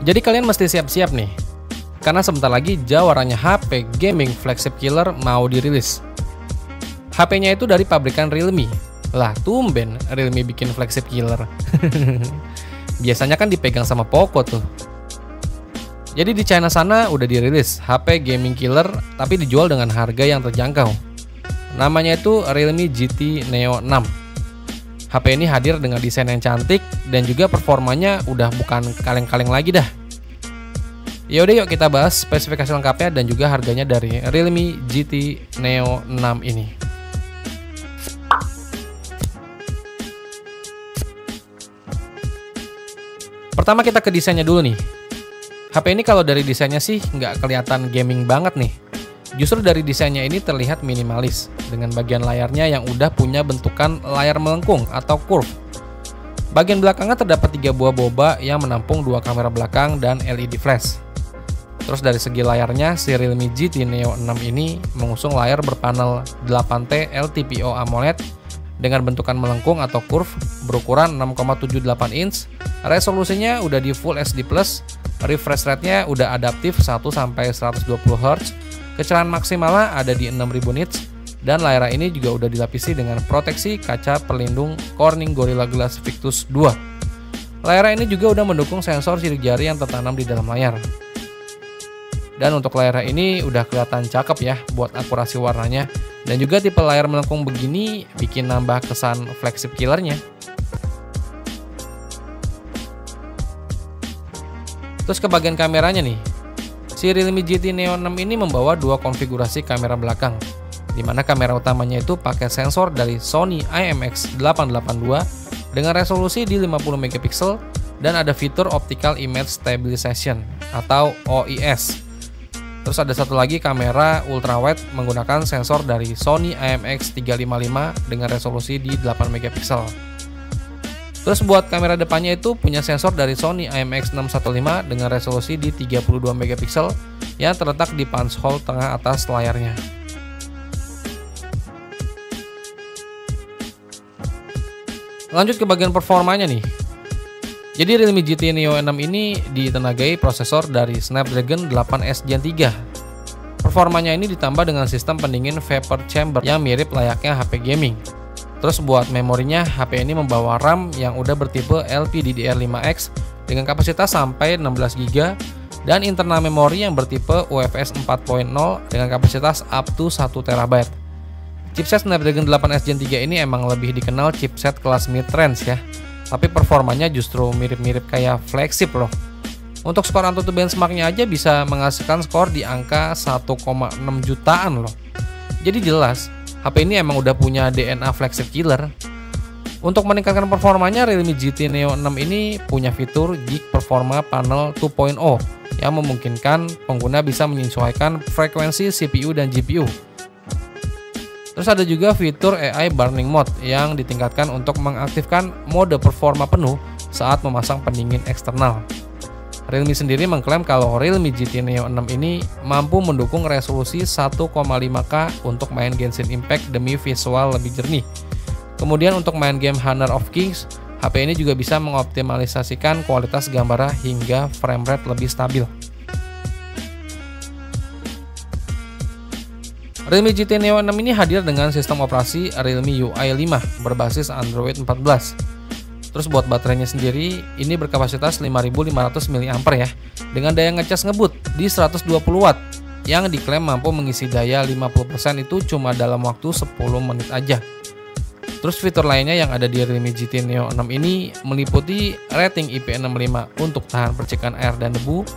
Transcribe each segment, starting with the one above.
Jadi kalian mesti siap-siap nih, karena sebentar lagi jawarannya HP gaming flagship killer mau dirilis. HP-nya itu dari pabrikan Realme. Lah tumben Realme bikin flagship killer. Biasanya kan dipegang sama Poco tuh. Jadi di China sana udah dirilis HP gaming killer tapi dijual dengan harga yang terjangkau. Namanya itu Realme GT Neo 6. HP ini hadir dengan desain yang cantik dan juga performanya udah bukan kaleng-kaleng lagi dah. Yaudah yuk kita bahas spesifikasi lengkapnya dan juga harganya dari Realme GT Neo 6 ini. Pertama kita ke desainnya dulu nih. HP ini kalau dari desainnya sih nggak kelihatan gaming banget nih. Justru dari desainnya ini terlihat minimalis, dengan bagian layarnya yang udah punya bentukan layar melengkung atau curve. Bagian belakangnya terdapat 3 buah boba yang menampung 2 kamera belakang dan LED flash. Terus dari segi layarnya, si Realme GT Neo 6 ini mengusung layar berpanel 8T LTPO AMOLED dengan bentukan melengkung atau curve berukuran 6,78 inch. Resolusinya udah di Full HD+, refresh rate-nya udah adaptif 1-120 Hz, kecerahan maksimalnya ada di 6000 nits, dan layar ini juga udah dilapisi dengan proteksi kaca pelindung Corning Gorilla Glass Victus 2. Layar ini juga udah mendukung sensor sidik jari yang tertanam di dalam layar. Dan untuk layar ini udah kelihatan cakep ya buat akurasi warnanya, dan juga tipe layar melengkung begini bikin nambah kesan flagship killernya. Terus ke bagian kameranya nih, si Realme GT Neo 6 ini membawa 2 konfigurasi kamera belakang, di mana kamera utamanya itu pakai sensor dari Sony IMX882 dengan resolusi di 50 megapiksel dan ada fitur Optical Image Stabilization atau OIS. Terus ada satu lagi kamera ultrawide menggunakan sensor dari Sony IMX355 dengan resolusi di 8 megapiksel. Terus buat kamera depannya itu punya sensor dari Sony IMX615 dengan resolusi di 32 megapiksel yang terletak di punch hole tengah atas layarnya. Lanjut ke bagian performanya nih. Jadi Realme GT Neo 6 ini ditenagai prosesor dari Snapdragon 8S Gen 3. Performanya ini ditambah dengan sistem pendingin vapor chamber yang mirip layaknya HP gaming. Terus buat memorinya, HP ini membawa RAM yang udah bertipe LPDDR5X dengan kapasitas sampai 16 GB dan internal memori yang bertipe UFS 4.0 dengan kapasitas up to 1 TB. Chipset Snapdragon 8S Gen 3 ini emang lebih dikenal chipset kelas mid-range ya, tapi performanya justru mirip-mirip kayak flagship loh. Untuk skor AnTuTu benchmarknya aja bisa menghasilkan skor di angka 1,6 jutaan loh. Jadi jelas HP ini emang udah punya DNA flagship killer. Untuk meningkatkan performanya, Realme GT Neo 6 ini punya fitur Geek Performa Panel 2.0 yang memungkinkan pengguna bisa menyesuaikan frekuensi CPU dan GPU. Terus ada juga fitur AI Burning Mode yang ditingkatkan untuk mengaktifkan mode performa penuh saat memasang pendingin eksternal. Realme sendiri mengklaim kalau Realme GT Neo 6 ini mampu mendukung resolusi 1,5K untuk main Genshin Impact demi visual lebih jernih. Kemudian untuk main game Honor of Kings, HP ini juga bisa mengoptimalisasikan kualitas gambar hingga frame rate lebih stabil. Realme GT Neo 6 ini hadir dengan sistem operasi Realme UI 5 berbasis Android 14. Terus buat baterainya sendiri, ini berkapasitas 5500 mAh ya, dengan daya ngecas ngebut di 120 Watt, yang diklaim mampu mengisi daya 50% itu cuma dalam waktu 10 menit aja. Terus fitur lainnya yang ada di Realme GT Neo 6 ini meliputi rating IP65 untuk tahan percikan air dan debu.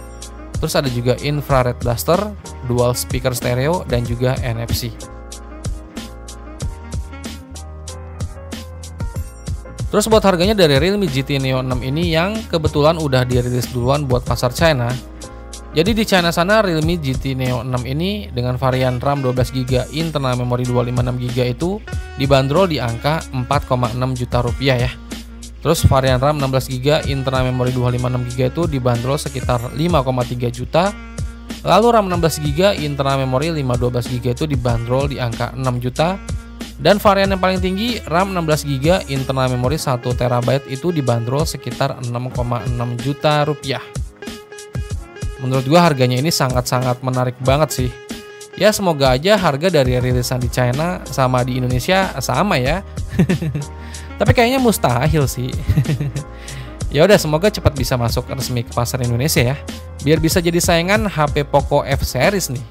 Terus ada juga infrared blaster, dual speaker stereo, dan juga NFC. Terus buat harganya dari Realme GT Neo 6 ini yang kebetulan udah dirilis duluan buat pasar China. Jadi di China sana Realme GT Neo 6 ini dengan varian RAM 12GB internal memori 256GB itu dibanderol di angka 4,6 juta rupiah ya. Terus varian RAM 16GB internal memori 256GB itu dibanderol sekitar 5,3 juta. Lalu RAM 16GB internal memori 512GB itu dibanderol di angka 6 juta. Dan varian yang paling tinggi RAM 16GB internal memori 1TB itu dibanderol sekitar 6,6 juta rupiah. Menurut gua harganya ini sangat-sangat menarik banget sih. Ya semoga aja harga dari rilisan di China sama di Indonesia sama ya. Tapi kayaknya mustahil sih. Ya udah, semoga cepat bisa masuk resmi ke pasar Indonesia ya. Biar bisa jadi saingan HP Poco F series nih.